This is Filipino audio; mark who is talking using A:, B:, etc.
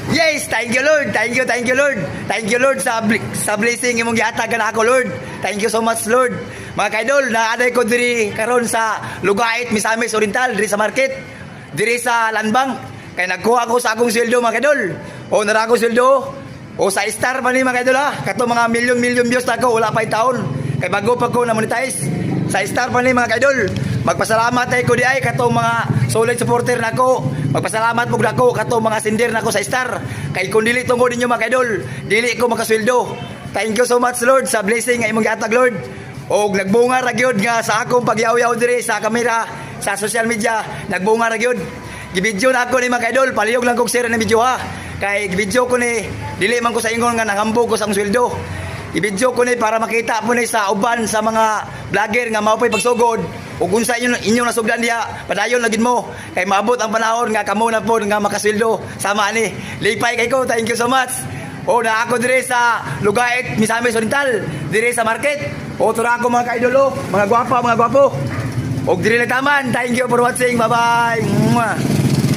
A: Yes, thank you Lord. Thank you Lord. Thank you Lord sa blessing imong gihatag kana ako Lord. Thank you so much Lord. Mga kaidol, naaday ko diri karon sa Lugait, Misamis Oriental, diri sa market, diri sa Lanbang. Kay nagkuha ko sa akong sweldo mga kaidol. O nara ko sweldo. O sa Star pa ni mga kaidol ha. Kato mga milyon views na ko, wala pa taon. Kay bago pa ko na monetize. Sa Star pa ni mga kaidol. Magpasalamat ay ko di ay kato mga solid supporter nako. Magpasalamat pug nako kato mga sender nako sa Star. Kay kung dili tungod ninyo mga kaidol, dili ko makasweldo. Thank you so much Lord sa blessing nga imong gihatag Lord. Og nagbunga ra gyud nga sa akong pagyaw-yaw diri sa kamera sa social media, nagbunga ra gyud. Gibidyo na ako ni mga kaidol, palihog lang kog share na video ha. Kay gibidyo ko ni dili man ko sa ingon nga nangambog ko sa sweldo. Ibidyo ko ni para makita po ni sa uban sa mga vlogger nga mao pay pagsugod ug unsa inyo nasugdan diha padayon lagid mo kay maabot ang panahon nga kamo na po nga makasweldo sama ni lipay kay ko. Thank you so much. O na ako dire sa Lugait, Misamis Oriental, dire sa market. O tura ako mga kaidolo, mga gwapo. Og dire lang taman. Thank you for watching. Bye bye.